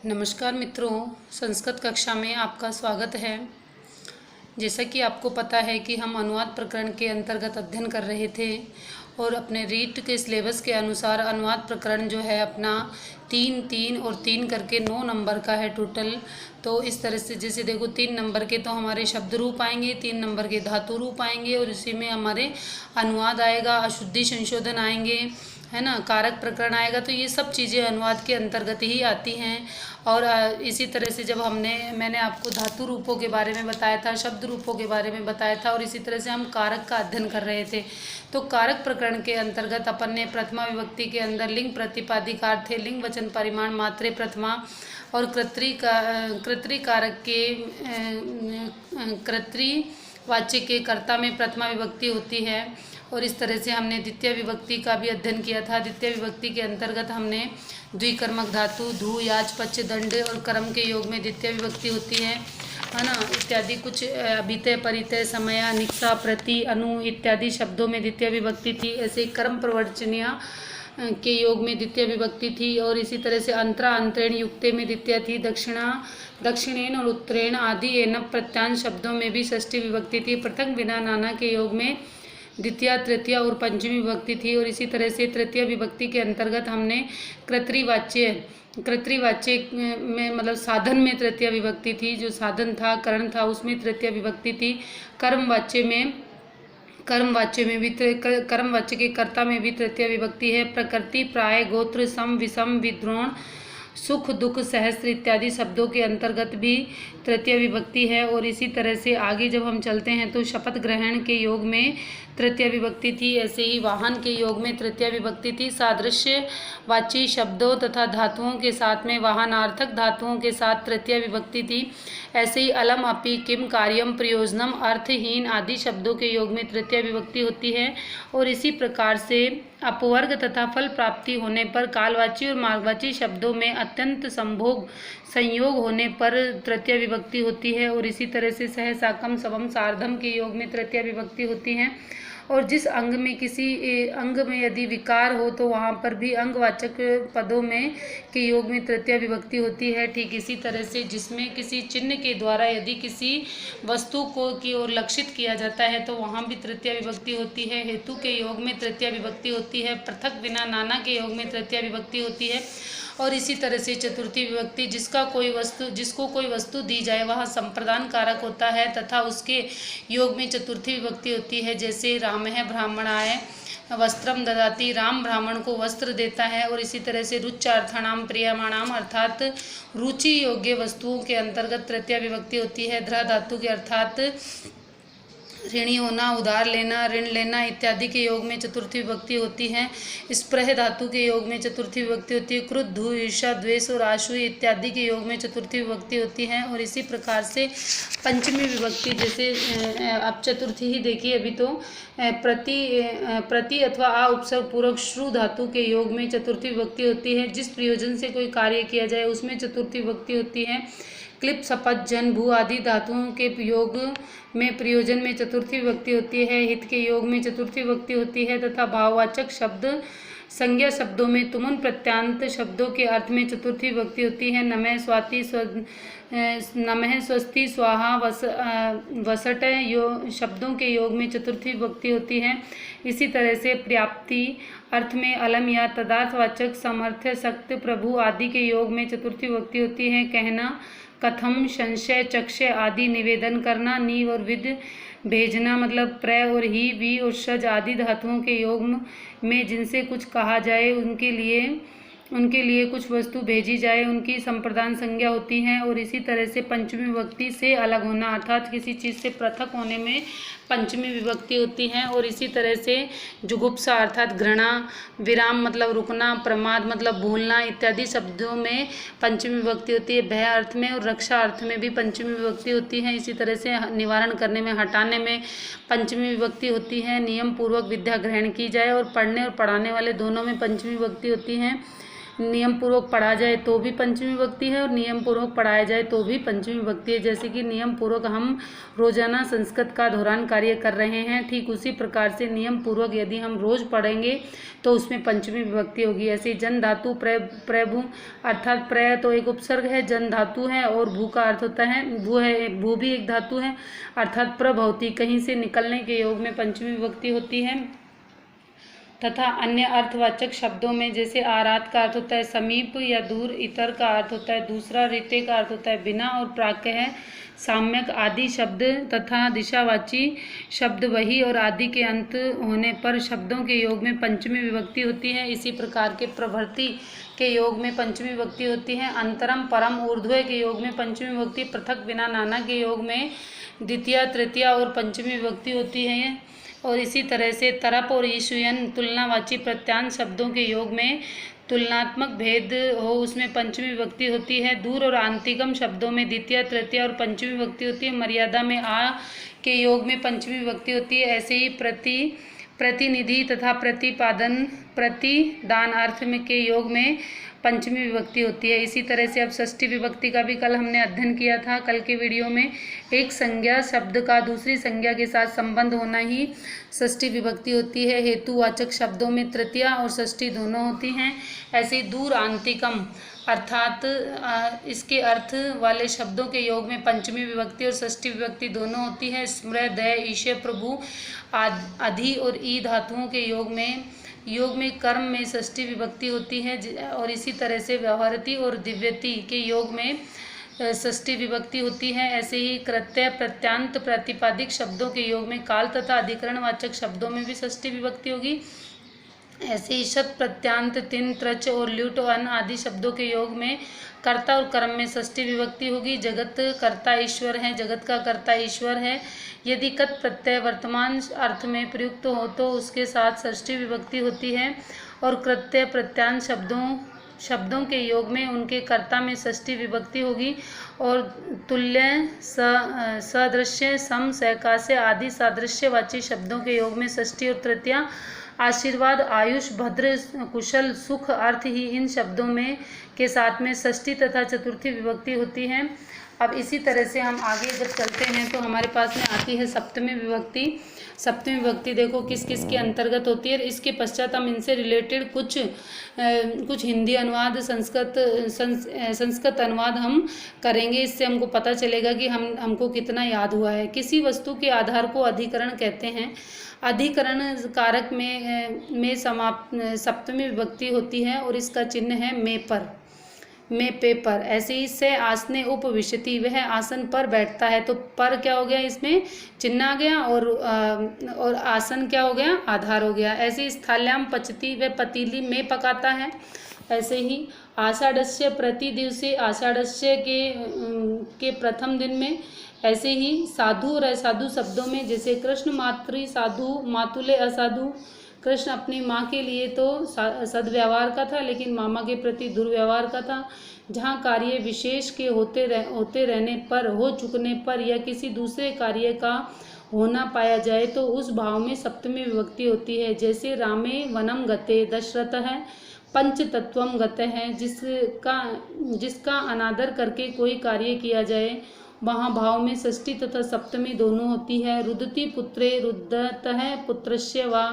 नमस्कार मित्रों, संस्कृत कक्षा में आपका स्वागत है। जैसा कि आपको पता है कि हम अनुवाद प्रकरण के अंतर्गत अध्ययन कर रहे थे और अपने रीट के सिलेबस के अनुसार अनुवाद प्रकरण जो है अपना 3 और 3 करके 9 नंबर का है टोटल। तो इस तरह से जैसे देखो 3 नंबर के तो हमारे शब्द रूप आएंगे, 3 नंबर के धातु रूप आएंगे और इसी में हमारे अनुवाद आएगा, अशुद्धि संशोधन आएंगे, है ना, कारक प्रकरण आएगा। तो ये सब चीज़ें अनुवाद के अंतर्गत ही आती हैं। और इसी तरह से जब मैंने आपको धातु रूपों के बारे में बताया था, शब्द रूपों के बारे में बताया था और इसी तरह से हम कारक का अध्ययन कर रहे थे। तो कारक प्रकरण के अंतर्गत अपन ने प्रथमा विभक्ति के अंदर लिंग प्रतिपादिकार थे, लिंग वचन परिमाण मात्रे प्रथमा और कर्तरी कारक के कर्तृवाच्य के कर्ता में प्रथमा विभक्ति होती है। और इस तरह से हमने द्वितीय विभक्ति का भी अध्ययन किया था। द्वितीय विभक्ति के अंतर्गत हमने द्विकर्मक धातु, धू, याच, पच, दंड और कर्म के योग में द्वितीय विभक्ति होती है ना, इत्यादि कुछ अभितय, परितय, समय, निक्सा, प्रति, अनु इत्यादि शब्दों में द्वितीय विभक्ति थी। ऐसे कर्म प्रवर्चनीय के योग में द्वितीय विभक्ति थी। और इसी तरह से अंतरा, अंतरेण युक्ते में द्वितीय थी। दक्षिणेन और उत्तरेण आदि एन प्रत्यांश शब्दों में भी षष्ठी विभक्ति थी। पृथक, बिना, नाना के योग में द्वितीय, तृतीय और पंचमी विभक्ति थी। और इसी तरह से तृतीय विभक्ति के अंतर्गत हमने कर्तृवाच्य में मतलब साधन में तृतीय विभक्ति थी, जो साधन था, करण था, उसमें तृतीय विभक्ति थी। कर्मवाच्य में भी कर्मवाच्य के कर्ता में भी तृतीय विभक्ति है। प्रकृति, प्राय, गोत्र, सम, विषम, विद्रोण, सुख, दुख, सहस्त्र इत्यादि शब्दों के अंतर्गत भी तृतीय विभक्ति है। और इसी तरह से आगे जब हम चलते हैं तो शपथ ग्रहण के योग में तृतीय विभक्ति थी। ऐसे ही वाहन के योग में तृतीय विभक्ति थी। सादृश्यवाची शब्दों तथा धातुओं के साथ में वाहनार्थक धातुओं के साथ तृतीय विभक्ति थी। ऐसे ही अलम, अपि, किम, कार्यम, प्रयोजनम, अर्थहीन आदि शब्दों के योग में तृतीय विभक्ति होती है। और इसी प्रकार से अपवर्ग तथा फल प्राप्ति होने पर कालवाची और मार्गवाची शब्दों में अत्यंत संयोग होने पर तृतीय विभक्ति होती है। और इसी तरह से सह, साकम, सबम, सार्धम के योग में तृतीय विभक्ति होती है। और जिस अंग में किसी अंग में यदि विकार हो तो वहाँ पर भी अंगवाचक पदों में के योग में तृतीय विभक्ति होती है। ठीक इसी तरह से जिसमें किसी चिन्ह के द्वारा यदि किसी वस्तु को की ओर लक्षित किया जाता है तो वहाँ भी तृतीय विभक्ति होती है। हेतु के योग में तृतीय विभक्ति होती है। पृथक, बिना, नाना के योग में तृतीय विभक्ति होती है। और इसी तरह से चतुर्थी विभक्ति जिसको कोई वस्तु दी जाए वह संप्रदान कारक होता है तथा उसके योग में चतुर्थी विभक्ति होती है। जैसे राम है ब्राह्मणाय वस्त्रम ददाति, राम ब्राह्मण को वस्त्र देता है। और इसी तरह से रुचार्थाणाम प्रियमाणाम अर्थात रुचि योग्य वस्तुओं के अंतर्गत तृतीय विभक्ति होती है। ध्र धातु के अर्थात ऋणी होना, उधार लेना, ऋण लेना इत्यादि के योग में चतुर्थी विभक्ति होती है। स्प्रह धातु के योग में चतुर्थी विभक्ति होती है। क्रुद्ध, धू, ईर्ष्या, द्वेष और आशु इत्यादि के योग में चतुर्थी विभक्ति होती है। और इसी प्रकार से पंचमी विभक्ति, जैसे अब चतुर्थी ही देखिए अभी तो प्रति अथवा आ उपसर्ग पूर्वक श्रु धातु के योग में चतुर्थी विभक्ति होती है। जिस प्रयोजन से कोई कार्य किया जाए उसमें चतुर्थी विभक्ति होती है। क्लिप, सपथ, जन, भू आदि धातुओं के योग में प्रयोजन में चतुर्थी विभक्ति होती है। हित के योग में चतुर्थी विभक्ति होती है तथा भाववाचक शब्द संज्ञा शब्दों में तुमुन प्रत्यांत शब्दों के अर्थ में चतुर्थी विभक्ति होती है। नमः, स्वस्ति, स्वाहा, वसट शब्दों के योग में चतुर्थी विभक्ति होती है। इसी तरह से पर्याप्ति अर्थ में अलम या तदार्थवाचक समर्थ, सक्त, प्रभु आदि के योग में चतुर्थी विभक्ति होती है। कहना, कथम, संशय, चक्षय आदि निवेदन करना, नीव और विद भेजना मतलब प्र और ही, वी और शज आदि धातुओं के योग में जिनसे कुछ कहा जाए उनके लिए कुछ वस्तु भेजी जाए उनकी संप्रदान संज्ञा होती है। और इसी तरह से पंचमी विभक्ति से अलग होना अर्थात किसी चीज़ से पृथक होने में पंचमी विभक्ति होती है। और इसी तरह से जुगुप्सा अर्थात घृणा, विराम मतलब रुकना, प्रमाद मतलब भूलना इत्यादि शब्दों में पंचमी विभक्ति होती है। भय अर्थ में और रक्षा अर्थ में भी पंचमी विभक्ति होती है। इसी तरह से निवारण करने में, हटाने में पंचमी विभक्ति होती है। नियम पूर्वक विद्या ग्रहण की जाए और पढ़ने और पढ़ाने वाले दोनों में पंचमी विभक्ति होती है। नियम पूर्वक पढ़ा जाए तो भी पंचमी विभक्ति है और नियम पूर्वक पढ़ाया जाए तो भी पंचमी विभक्ति है। जैसे कि नियम पूर्वक हम रोजाना संस्कृत का दोहरान कार्य कर रहे हैं, ठीक उसी प्रकार से नियम पूर्वक यदि हम रोज पढ़ेंगे तो उसमें पंचमी विभक्ति होगी। ऐसे जन धातु प्रभु अर्थात प्रय तो एक उपसर्ग है, जन धातु है और भू का अर्थ होता है भू भी एक धातु है अर्थात प्रभवती, कहीं से निकलने के योग में पंचमी विभक्ति होती है। तथा अन्य अर्थवाचक शब्दों में जैसे आरात का अर्थ होता है समीप या दूर, इतर का अर्थ होता है दूसरा, रीते का अर्थ होता है बिना और प्राक्य है साम्यक आदि शब्द तथा दिशावाची शब्द वही और आदि के अंत होने पर शब्दों के योग में पंचमी विभक्ति होती है। इसी प्रकार के प्रभृति के योग में पंचमी विभक्ति होती है। अंतरम परम ऊर्ध्व के योग में पंचमी विभक्ति, पृथक बिना नाना के योग में द्वितीय तृतीय और पंचमी विभक्ति होती है। और इसी तरह से तरप और ईशुयन तुलनावाची प्रत्यांत शब्दों के योग में तुलनात्मक भेद हो उसमें पंचमी विभक्ति होती है। दूर और आंतिकम शब्दों में द्वितीय तृतीय और पंचमी विभक्ति होती है। मर्यादा में आ के योग में पंचमी विभक्ति होती है। ऐसे ही प्रतिनिधि तथा प्रतिदान अर्थ में के योग में पंचमी विभक्ति होती है। इसी तरह से अब षष्ठी विभक्ति का भी कल हमने अध्ययन किया था। कल के वीडियो में एक संज्ञा शब्द का दूसरी संज्ञा के साथ संबंध होना ही षष्ठी विभक्ति होती है। हेतुवाचक शब्दों में तृतीया और षष्ठी दोनों होती हैं। ऐसे दूर आंतिकम अर्थात इसके अर्थ वाले शब्दों के योग में पंचमी विभक्ति और षष्ठी विभक्ति दोनों होती है। स्मृ दय ईशे प्रभु आदि और ई धातुओं के योग में कर्म में षष्ठी विभक्ति होती है। और इसी तरह से व्यवहारति और दिव्यति के योग में षष्ठी विभक्ति होती है। ऐसे ही कृत्य प्रत्यांत प्रातिपादिक शब्दों के योग में काल तथा अधिकरणवाचक शब्दों में भी षष्ठी विभक्ति होगी। ऐसे ही शत प्रत्यांत तिन त्रच और ल्युट अन आदि शब्दों के योग में कर्ता और कर्म में षष्ठी विभक्ति होगी। जगत कर्ता ईश्वर है, जगत का कर्ता ईश्वर है। यदि कत प्रत्यय वर्तमान अर्थ में प्रयुक्त हो तो उसके साथ षष्ठी विभक्ति होती है। और कृत्य प्रत्यांत शब्दों के योग में उनके कर्ता में षष्ठी विभक्ति होगी। और तुल्य सदृश्य सम सैकास्य आदि सादृश्यवाची शब्दों के योग में षष्ठी और तृतीया। आशीर्वाद आयुष भद्र कुशल सुख अर्थ ही इन शब्दों में के साथ में षष्ठी तथा चतुर्थी विभक्ति होती है। अब इसी तरह से हम आगे जब चलते हैं तो हमारे पास में आती है सप्तमी विभक्ति। सप्तमी विभक्ति देखो किस किस के अंतर्गत होती है। इसके पश्चात हम इनसे रिलेटेड कुछ हिंदी अनुवाद संस्कृत अनुवाद हम करेंगे। इससे हमको पता चलेगा कि हमको कितना याद हुआ है। किसी वस्तु के आधार को अधिकरण कहते हैं। अधिकरण कारक में सप्तमी विभक्ति होती है और इसका चिन्ह है में पेपर। ऐसे ही से आसने उपविशति वह आसन पर बैठता है। तो पर क्या हो गया, इसमें चिन्ह आ गया और आसन क्या हो गया, आधार हो गया। ऐसे ही स्थाल्याम पचती वह पतीली में पकाता है। ऐसे ही आषाढ़स्य प्रति दिवसे आषाढ़स्य के प्रथम दिन में। ऐसे ही साधु और असाधु शब्दों में जैसे कृष्ण मातृ साधु मातुले असाधु। कृष्ण अपनी माँ के लिए तो सद्व्यवहार का था लेकिन मामा के प्रति दुर्व्यवहार का था। जहाँ कार्य विशेष के होते रहने पर हो चुकने पर या किसी दूसरे कार्य का होना पाया जाए तो उस भाव में सप्तमी विभक्ति होती है। जैसे रामे वनम गते दशरथ है पंच तत्वम गते है। जिसका अनादर करके कोई कार्य किया जाए वहाँ भाव में षष्ठी तथा सप्तमी दोनों होती है। रुदति पुत्रे रुदत है पुत्रस्य व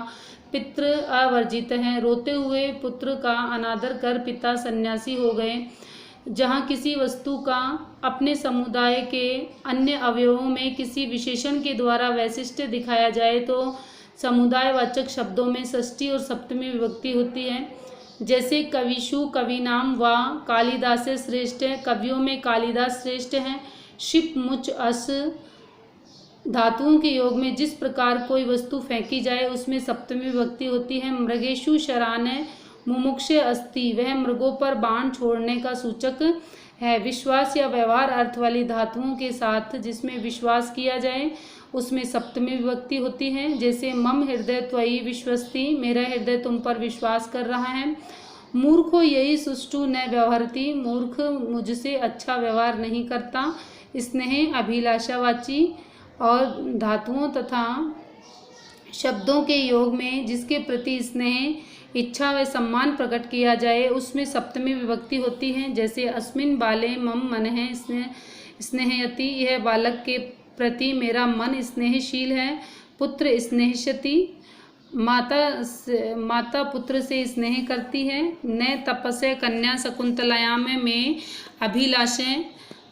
पितृ अवर्जित है। रोते हुए पुत्र का अनादर कर पिता सन्यासी हो गए। जहाँ किसी वस्तु का अपने समुदाय के अन्य अवयवों में किसी विशेषण के द्वारा वैशिष्ट्य दिखाया जाए तो समुदायवाचक शब्दों में षष्ठी और सप्तमी विभक्ति होती है। जैसे कविषु कविनाम व कालिदास श्रेष्ठ है। कवियों में कालिदास श्रेष्ठ हैं। शिप मुच अस धातुओं के योग में जिस प्रकार कोई वस्तु फेंकी जाए उसमें सप्तमी विभक्ति होती है। मृगेशु शरान मुमुक्षे अस्ति वह मृगों पर बाण छोड़ने का सूचक है। विश्वास या व्यवहार अर्थ वाली धातुओं के साथ जिसमें विश्वास किया जाए उसमें सप्तमी विभक्ति होती है। जैसे मम हृदय त्वयि विश्वस्ति मेरा हृदय तुम पर विश्वास कर रहा है। मूर्खो यही सुष्टु न व्यवहरती मूर्ख मुझसे अच्छा व्यवहार नहीं करता। स्नेह अभिलाषावाची और धातुओं तथा शब्दं के योग में जिसके प्रति स्नेह इच्छा व सम्मान प्रकट किया जाए उसमें सप्तमी विभक्ति होती है। जैसे अस्मिन बाले मम मनः स्नेहयति, यह बालक के प्रति मेरा मन स्नेहशील है। पुत्र स्नेहयति, माता पुत्र से स्नेह करती है। न तपस्य कन्या शकुंतलायाम में अभिलाषे,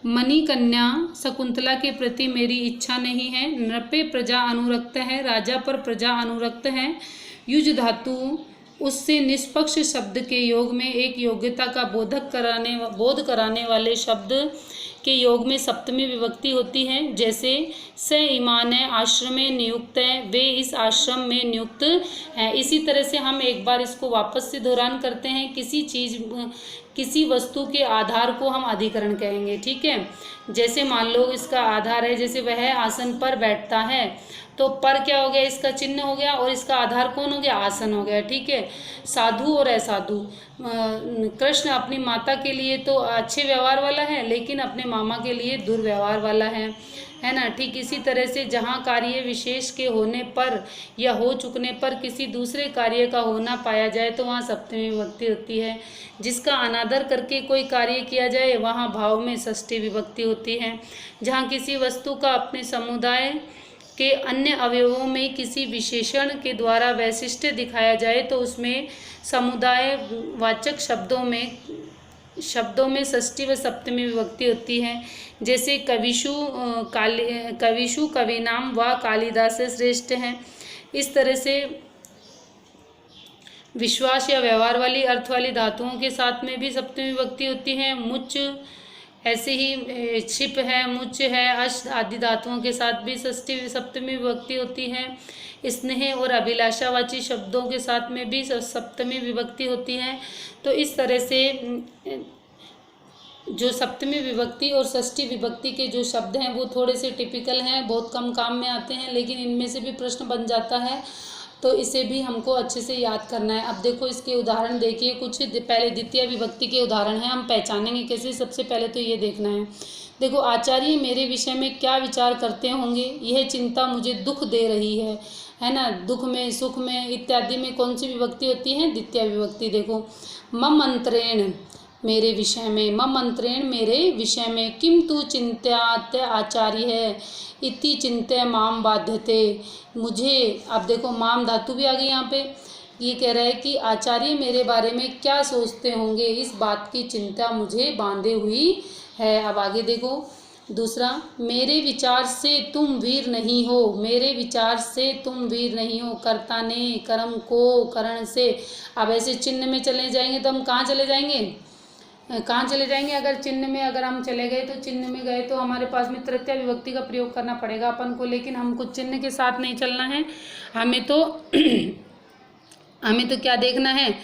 मणि कन्या शकुंतला के प्रति मेरी इच्छा नहीं है। नृपे प्रजा अनुरक्त है, राजा पर प्रजा अनुरक्त है। युज धातु उससे निष्पक्ष शब्द के योग में एक योग्यता का बोध कराने वाले शब्द के योग में सप्तमी विभक्ति होती है। जैसे स ईमान आश्रम में नियुक्त है, वे इस आश्रम में नियुक्त है। इसी तरह से हम एक बार इसको वापस से दोहरान करते हैं। किसी वस्तु के आधार को हम अधिकरण कहेंगे, ठीक है। जैसे मान लो इसका आधार है, जैसे वह आसन पर बैठता है, तो पर क्या हो गया, इसका चिन्ह हो गया, और इसका आधार कौन हो गया, आसन हो गया, ठीक है। साधु और असाधु, कृष्ण अपनी माता के लिए तो अच्छे व्यवहार वाला है, लेकिन अपने मामा के लिए दुर्व्यवहार वाला है ना। ठीक इसी तरह से जहाँ कार्य विशेष के होने पर या हो चुकने पर किसी दूसरे कार्य का होना पाया जाए तो वहाँ सप्तमी विभक्ति होती है। जिसका अनादर करके कोई कार्य किया जाए वहाँ भाव में षष्ठी विभक्ति होती है। जहाँ किसी वस्तु का अपने समुदाय के अन्य अवयवों में किसी विशेषण के द्वारा वैशिष्ट्य दिखाया जाए तो उसमें समुदाय वाचक शब्दों में षष्ठी व सप्तमी विभक्ति होती है। जैसे कविषु कविनाम व कालिदास श्रेष्ठ हैं। इस तरह से विश्वास या व्यवहार वाली अर्थ वाली धातुओं के साथ में भी सप्तमी विभक्ति होती है। मुच, ऐसे ही छिप है, मुच है, अश आदि धातुओं के साथ भी षष्ठी सप्तमी विभक्ति होती है। स्नेह और अभिलाषावाची शब्दों के साथ में भी सप्तमी विभक्ति होती है। तो इस तरह से जो सप्तमी विभक्ति और षष्ठी विभक्ति के जो शब्द हैं वो थोड़े से टिपिकल हैं, बहुत कम काम में आते हैं, लेकिन इनमें से भी प्रश्न बन जाता है, तो इसे भी हमको अच्छे से याद करना है। अब देखो इसके उदाहरण देखिए, कुछ पहले द्वितीय विभक्ति के उदाहरण हैं, हम पहचानेंगे कैसे। सबसे पहले तो ये देखना है, देखो आचार्य मेरे विषय में क्या विचार करते होंगे, यह चिंता मुझे दुख दे रही है ना। दुख में, सुख में इत्यादि में कौन सी विभक्ति होती है, द्वितीय विभक्ति। देखो मम अंतरेण, मेरे विषय में, मम अंतरेण मेरे विषय में, किम तु चिंत्यात आचार्य है, इति चिंत्य माम बाध्यते, मुझे। अब देखो माम धातु भी आ गई यहाँ पे। ये कह रहा है कि आचार्य मेरे बारे में क्या सोचते होंगे, इस बात की चिंता मुझे बांधे हुई है। अब आगे देखो दूसरा, मेरे विचार से तुम वीर नहीं हो, मेरे विचार से तुम वीर नहीं हो, कर्ता ने कर्म को करण से। अब ऐसे चिन्ह में चले जाएंगे तो हम कहाँ चले जाएंगे, अगर चिन्ह में अगर हम चले गए तो चिन्ह में गए तो हमारे पास में तृतीय विभक्ति का प्रयोग करना पड़ेगा अपन को, लेकिन हमको चिन्ह के साथ नहीं चलना है। हमें तो क्या देखना है,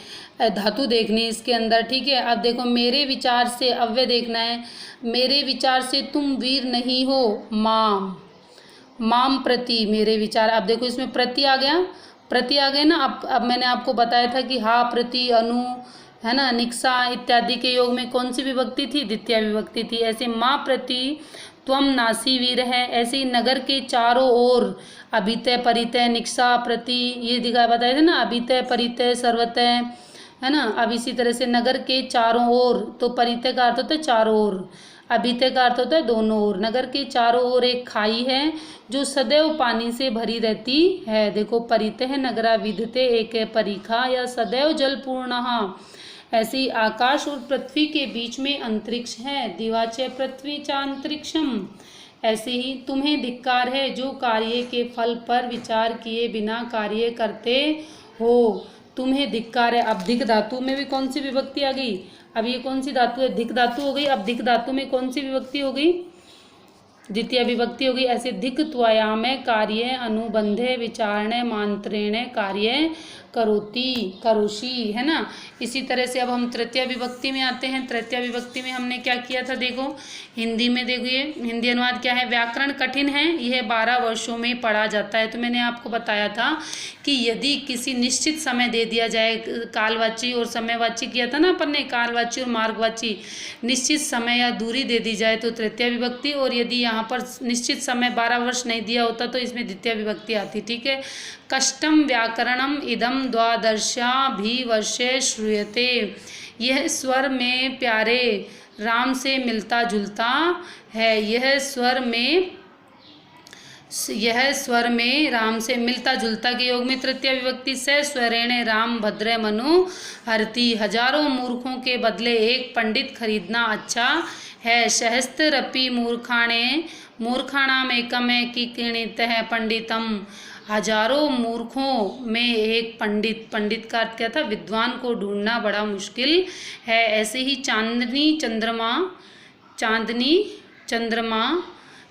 धातु देखनी है इसके अंदर, ठीक है। अब देखो मेरे विचार से अव्यय देखना है, मेरे विचार से तुम वीर नहीं हो, माम प्रति, मेरे विचार। अब देखो इसमें प्रति आ गया ना। अब मैंने आपको बताया था कि हा प्रति, अनु, है ना, निक्सा इत्यादि के योग में कौन सी विभक्ति थी, द्वितीय विभक्ति थी। ऐसे माँ प्रति त्वम नासी वीर है, ऐसे ही नगर के चारों ओर अभितय परितय निक्सा प्रति, ये बताया था ना, अभितय परितय सर्वतय, है ना। अब इसी तरह से नगर के चारों ओर, तो परितय का अर्थ होता है चारों ओर, अभितय का अर्थ होता है दोनों ओर। नगर के चारों ओर एक खाई है जो सदैव पानी से भरी रहती है। देखो परितय नगरा विधते एक परीखा या सदैव जलपूर्ण। ऐसे ही आकाश और पृथ्वी के बीच में अंतरिक्ष है, दिवाच पृथ्वी चा अंतरिक्षम। ऐसे ही तुम्हें धिक्कार है जो कार्य के फल पर विचार किए बिना कार्य करते हो, तुम्हें धिक्कार है। अब धिक धातु में भी कौन सी विभक्ति आ गई, अब ये कौन सी धातु है, धिक धातु हो गई। अब धिक धातु में कौन सी विभक्ति हो गई, द्वितीय विभक्ति हो गई। ऐसे धिक त्वयाम कार्य अनुबंधे विचारणे मांत्रेण कार्य करोषि, है ना। इसी तरह से अब हम तृतीय विभक्ति में आते हैं। तृतीय विभक्ति में हमने क्या किया था, देखो हिंदी में देखिए, हिंदी अनुवाद क्या है, व्याकरण कठिन है, यह 12 वर्षों में पढ़ा जाता है। तो मैंने आपको बताया था कि यदि किसी निश्चित समय दे दिया जाए, कालवाची और समयवाची किया था ना अपन ने, कालवाची और मार्गवाची, निश्चित समय या दूरी दे दी जाए तो तृतीय विभक्ति, और यदि यहाँ पर निश्चित समय 12 वर्ष नहीं दिया होता तो इसमें द्वितीय विभक्ति आती, ठीक है। कष्टम व्याकरणम इदम स्वरम द्वादशाभिवर्षे श्रूयते। यह स्वर में प्यारे राम से मिलता जुलता है। यह स्वर में राम से मिलता जुलता के योग में तृतीय विभक्ति से स्वरेण राम भद्र मनु हरति। हजारों मूर्खों के बदले एक पंडित खरीदना अच्छा है। सहस्त्रपि मूर्खाणाम एकम किणितः पंडितम। हजारों मूर्खों में एक पंडित, पंडित का अर्थ क्या था, विद्वान को ढूंढना बड़ा मुश्किल है। ऐसे ही चांदनी चंद्रमा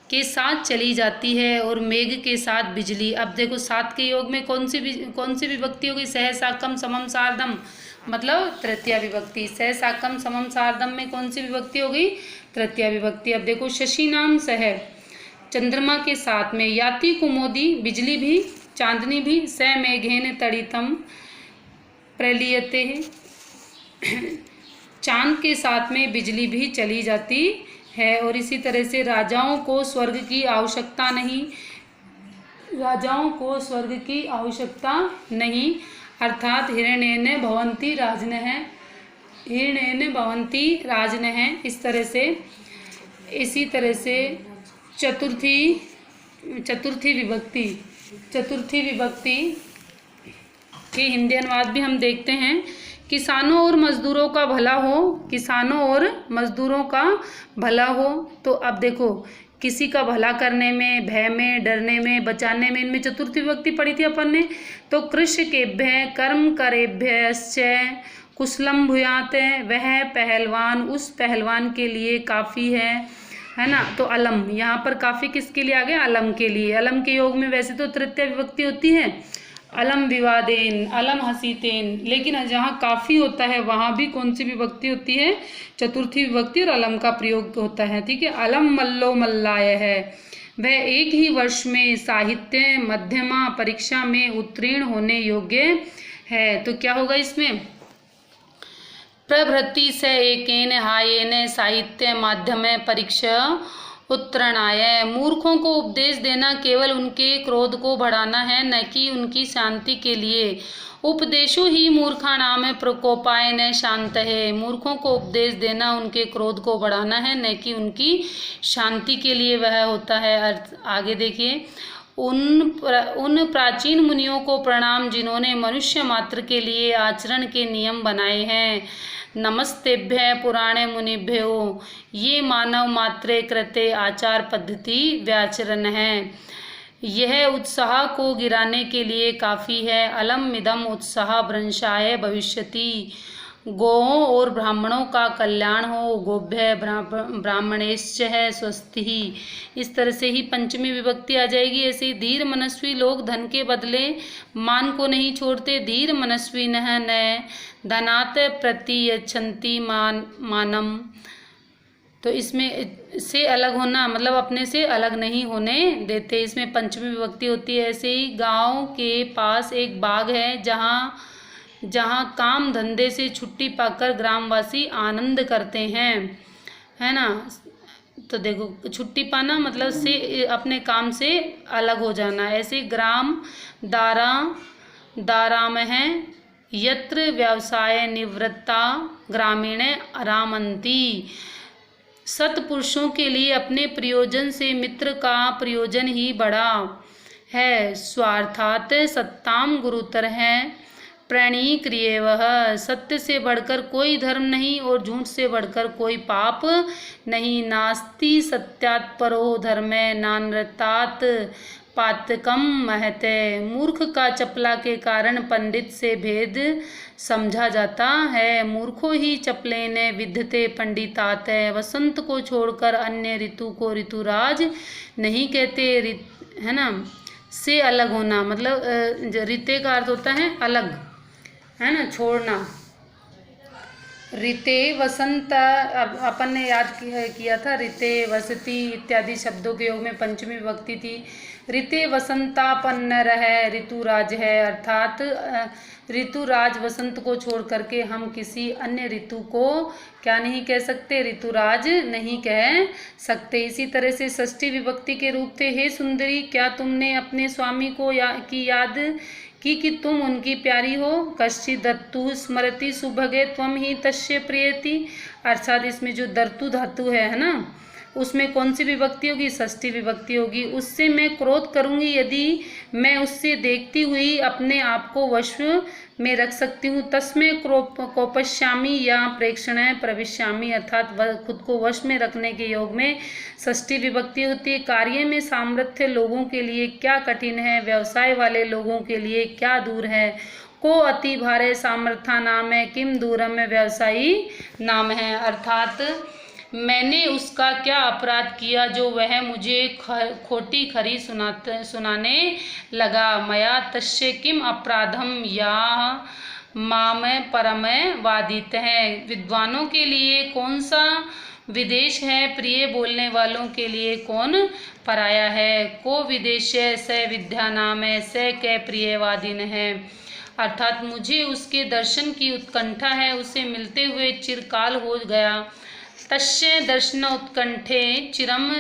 के साथ चली जाती है और मेघ के साथ बिजली। अब देखो 7 के योग में कौन सी विभक्ति होगी, सह साकम समम सार्धम, मतलब तृतीय विभक्ति। सह साकम समम सार्धम में कौन सी विभक्ति होगी, तृतीय विभक्ति। अब देखो शशि नाम सह, चंद्रमा के साथ में, याति कुमोदी बिजली भी, चांदनी भी, स मेघेन तड़ितम प्रलीयते चांद के साथ में बिजली भी चली जाती है। और इसी तरह से राजाओं को स्वर्ग की आवश्यकता नहीं, अर्थात हिरण्येन भवन्ति राजनः। इसी तरह से चतुर्थी विभक्ति के हिंदी अनुवाद भी हम देखते हैं। किसानों और मजदूरों का भला हो। तो अब देखो किसी का भला करने में, भय में, डरने में, बचाने में, इनमें चतुर्थी विभक्ति पढ़ी थी अपन ने। तो कृषकेभ्य कर्म करेभ्यश्च कुशलम भूयात्, वह पहलवान उस पहलवान के लिए काफ़ी है ना। तो अलम, यहाँ पर काफ़ी किसके लिए आ गया, अलम के लिए। अलम के योग में वैसे तो तृतीय विभक्ति होती है, अलम विवादेन, अलम हसीतेन, लेकिन जहाँ काफ़ी होता है वहाँ भी कौन सी विभक्ति होती है, चतुर्थी विभक्ति और अलम का प्रयोग होता है। ठीक है। अलम मल्लो मल्लाय है, वह एक ही वर्ष में साहित्य मध्यमा परीक्षा में उत्तीर्ण होने योग्य है। तो क्या होगा इसमें, प्रभृति से एकेन हायेन साहित्य माध्यम परीक्षा उत्तरणाय। मूर्खों को उपदेश देना केवल उनके क्रोध को बढ़ाना है, न कि उनकी शांति के लिए। उपदेशो ही मूर्खाणाम प्रकोपाय न शांत है। मूर्खों को उपदेश देना उनके क्रोध को बढ़ाना है, न कि उनकी शांति के लिए वह होता है। अर्थ आगे देखिए, उन प्राचीन मुनियों को प्रणाम जिन्होंने मनुष्य मात्र के लिए आचरण के नियम बनाए हैं। नमस्तेभ्य पुराणे मुनिभ्यो, ये मानव मात्रे कृते आचार पद्धति व्याचरण है। यह उत्साह को गिराने के लिए काफ़ी है। अलम मिदम उत्साह भ्रंशाय भविष्यति। गोओं और ब्राह्मणों का कल्याण हो। गोभ्य ब्राह्मणेश्च है स्वस्ति ही। इस तरह से ही पंचमी विभक्ति आ जाएगी। ऐसे ही धीर मनस्वी लोग धन के बदले मान को नहीं छोड़ते। धीर मनस्वी न धनात् प्रतियच्छन्ति मानम। तो इसमें से अलग होना मतलब अपने से अलग नहीं होने देते, इसमें पंचमी विभक्ति होती है। ऐसे ही गांव के पास एक बाग है जहाँ काम धंधे से छुट्टी पाकर ग्रामवासी आनंद करते हैं, है ना। तो देखो छुट्टी पाना मतलब से अपने काम से अलग हो जाना। ऐसे ग्राम दाराम है यत्र व्यवसाय निवृत्ता ग्रामीण आरामंती। सत्पुरुषों के लिए अपने प्रयोजन से मित्र का प्रयोजन ही बड़ा है। स्वार्थात सत्ताम गुरुतर है प्रणीक्रिय। वह सत्य से बढ़कर कोई धर्म नहीं और झूठ से बढ़कर कोई पाप नहीं। नास्ति सत्यात् परो धर्मे नानृतात् पातकम महते। मूर्ख का चपला के कारण पंडित से भेद समझा जाता है। मूर्खो ही चपलेन विद्यते पंडितात। वसंत को छोड़कर अन्य ऋतु को ऋतुराज नहीं कहते, है ना। से अलग होना मतलब ऋते का अर्थ होता है अलग, है ना, छोड़ना। ऋते वसंत अपन ने याद किया था, ऋते वसती इत्यादि शब्दों के योग में पंचमी विभक्ति थी। ऋते वसंतापन्न है ऋतुराज है, अर्थात ऋतुराज वसंत को छोड़ करके हम किसी अन्य ऋतु को क्या नहीं कह सकते, ऋतुराज नहीं कह सकते। इसी तरह से षष्ठी विभक्ति के रूप थे, हे सुंदरी क्या तुमने अपने स्वामी को की कि तुम उनकी प्यारी हो। कश्चित् दत्तु स्मरति सुभगे त्वं ही तस्य प्रियति, अर्थात इसमें जो दर्तु धातु है ना, उसमें कौन सी विभक्ति होगी? षष्ठी विभक्ति होगी। उससे मैं क्रोध करूंगी यदि मैं उससे देखती हुई अपने आप को वश में रख सकती हूँ। तस्मै कोपश्यामि या प्रेक्षण प्रविश्यामि, अर्थात खुद को वश में रखने के योग में षष्ठी विभक्ति होती है। कार्य में सामर्थ्य लोगों के लिए क्या कठिन है, व्यवसाय वाले लोगों के लिए क्या दूर है। को अति भारे सामर्थ्य नाम है, किम दूरम में व्यवसायी नाम है, अर्थात मैंने उसका क्या अपराध किया जो वह मुझे खोटी खरी सुनाने लगा। मया तस्य किम अपराधम या माम परम वादित है। विद्वानों के लिए कौन सा विदेश है, प्रिय बोलने वालों के लिए कौन पराया है। को विदेश स विद्या नाम है, स कै प्रियवादिन है, अर्थात मुझे उसके दर्शन की उत्कंठा है, उसे मिलते हुए चिरकाल हो गया। तस्य दर्शन उत्कंठे चिरम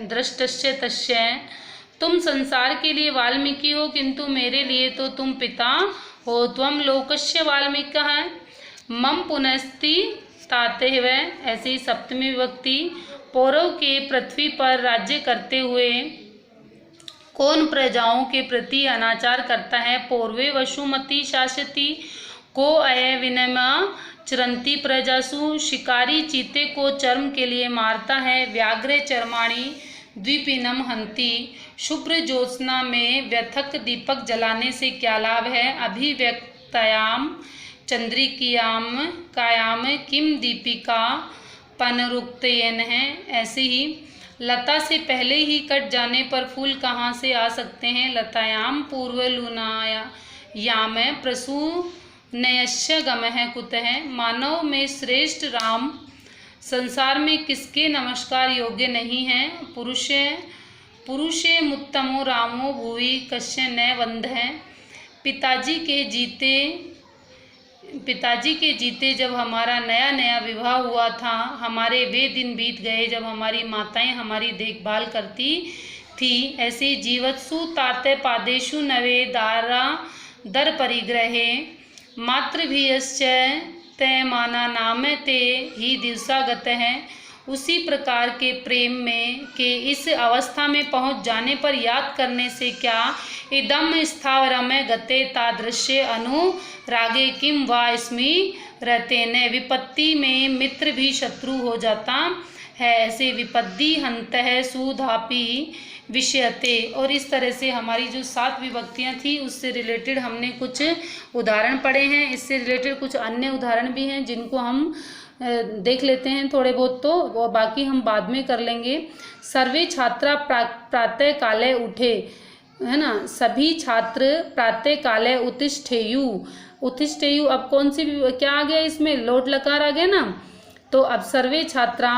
दृष्टस्य तस्य, तुम संसार के लिए वाल्मीकि हो किंतु मेरे लिए तो तुम पिता हो। त्वं लोकस्य वाल्मीकः मम पुनस्ति ताते हुए, ऐसी सप्तमी विभक्ति। पौरव के पृथ्वी पर राज्य करते हुए कौन प्रजाओं के प्रति अनाचार करता है। पूर्वे वसुमती शासती, को अय विनमा चरंती प्रजासु, शिकारी चीते को चर्म के लिए मारता है। व्याघ्रे चर्माणी द्विपिनम हंती, शुभ्र ज्योत्सना में व्यथक दीपक जलाने से क्या लाभ है। अभिव्यक्तयाम चंद्रिकियाम कायाम किम दीपिका पनरुक्तयन है। ऐसे ही लता से पहले ही कट जाने पर फूल कहाँ से आ सकते हैं। लतायाम पूर्वलूनायाम प्रसू नयस्य गमः कुतः, मानव में श्रेष्ठ राम संसार में किसके नमस्कार योग्य नहीं है। पुरुषे मुत्तमो रामो भुवि कस्य न वंदः, पिताजी के जीते जब हमारा नया नया विवाह हुआ था, हमारे वे दिन बीत गए जब हमारी माताएं हमारी देखभाल करती थी। ऐसे जीवत्सु ताते पादेशु नवे दारा दर परिग्रहे, मातृभियश्च तय माना नाम ते ही दिवसागत है। उसी प्रकार के प्रेम में के इस अवस्था में पहुंच जाने पर याद करने से क्या। इदम स्थावरम गते तादृश्य अनुरागे किम वा स्मी रहतेन, विपत्ति में मित्र भी शत्रु हो जाता है। ऐसे विपद्दि हंतः सुधापि विषयते, और इस तरह से हमारी जो 7 विभक्तियाँ थी उससे रिलेटेड हमने कुछ उदाहरण पढ़े हैं। इससे रिलेटेड कुछ अन्य उदाहरण भी हैं जिनको हम देख लेते हैं थोड़े बहुत, तो वो बाकी हम बाद में कर लेंगे। सर्वे छात्रा प्रातः काले उठे, है ना, सभी छात्र प्रातः काले उत्तिष्ठेयु, अब कौन सी क्या आ गया इसमें, लोट लकार आ गया ना, तो अब सर्वे छात्रा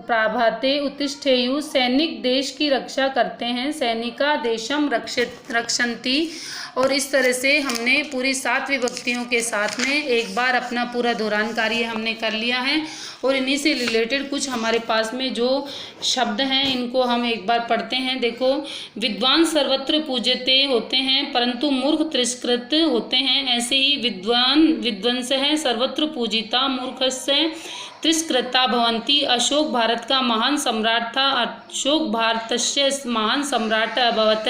प्राभाते उत्तिष्ठेयु, सैनिक देश की रक्षा करते हैं। सैनिका देशम रक्षन्ति, और इस तरह से हमने पूरी 7 विभक्तियों के साथ में एक बार अपना पूरा दोहरान कार्य हमने कर लिया है। और इन्हीं से रिलेटेड कुछ हमारे पास में जो शब्द हैं इनको हम एक बार पढ़ते हैं। देखो, विद्वान सर्वत्र पूज्यते होते हैं परंतु मूर्ख तिरस्कृत होते हैं। ऐसे ही विद्वांस है सर्वत्र पूजिता, मूर्खस्य तिरस्कृता भवन्ति। अशोक भारत का महान सम्राट था, अशोक भारतस्य महान सम्राट अभवत।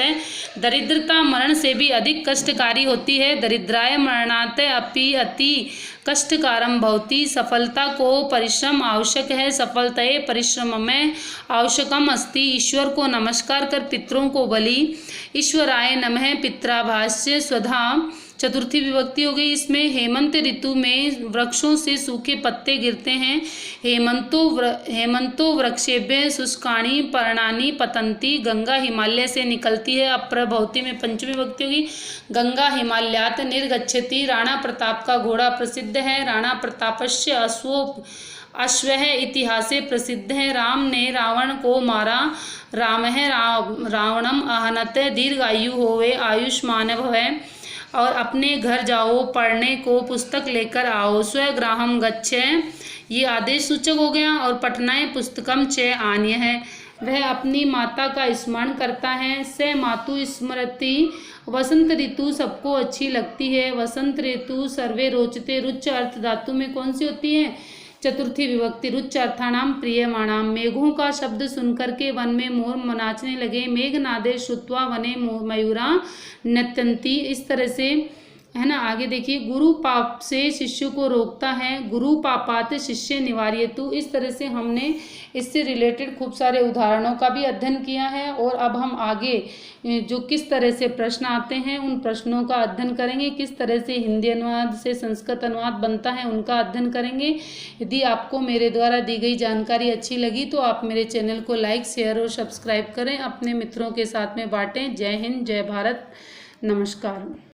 दरिद्रता मरण से भी अधिक कष्टकारी होती है, दरिद्राय मरणात् अपि अति कष्टकारम भवति। सफलता को परिश्रम आवश्यक है, सफलताए परिश्रम में आवश्यकम अस्ति। ईश्वर को नमस्कार कर पितरों को बलि, ईश्वराय नमः पित्राभास्य स्वधा। चतुर्थी विभक्ति हो गई इसमें। हेमंत ऋतु में वृक्षों से सूखे पत्ते गिरते हैं। हेमंतो वृक्षेभ्य शुष्काणि पर्णानि पतंती। गंगा हिमालय से निकलती है। अप्रभवती में पंचमी विभक्ति होगी। गंगा हिमालयात निर्गच्छति। राणा प्रताप का घोड़ा प्रसिद्ध है। राणा प्रतापस्य अश्व इतिहासे प्रसिद्ध है। राम ने रावण को मारा। राम है रावणम आहनत। दीर्घायु होवे आयुष्मान भवे। और अपने घर जाओ, पढ़ने को पुस्तक लेकर आओ। स्वगृहम गच्छ ये आदेश सूचक हो गया। और पठनाय पुस्तकम च आन्य है, वह अपनी माता का स्मरण करता है। स मातु स्मृति, वसंत ऋतु सबको अच्छी लगती है। वसंत ऋतु सर्वे रोचते, रुच अर्थ धातु में कौन सी होती है? चतुर्थी विभक्ति। रुच अर्थानाम प्रियमाणाम। मेघों का शब्द सुनकर के वन में मोर नाचने लगे। मेघनादे श्रुत्वा वने मयूरा नृत्यन्ति। इस तरह से है ना। आगे देखिए, गुरु पाप से शिष्य को रोकता है। गुरु पापात शिष्य निवार्यतु। इस तरह से हमने इससे रिलेटेड खूब सारे उदाहरणों का भी अध्ययन किया है। और अब हम आगे जो किस तरह से प्रश्न आते हैं उन प्रश्नों का अध्ययन करेंगे। किस तरह से हिंदी अनुवाद से संस्कृत अनुवाद बनता है उनका अध्ययन करेंगे। यदि आपको मेरे द्वारा दी गई जानकारी अच्छी लगी तो आप मेरे चैनल को लाइक, शेयर और सब्सक्राइब करें। अपने मित्रों के साथ में बांटें। जय हिंद, जय भारत, नमस्कार।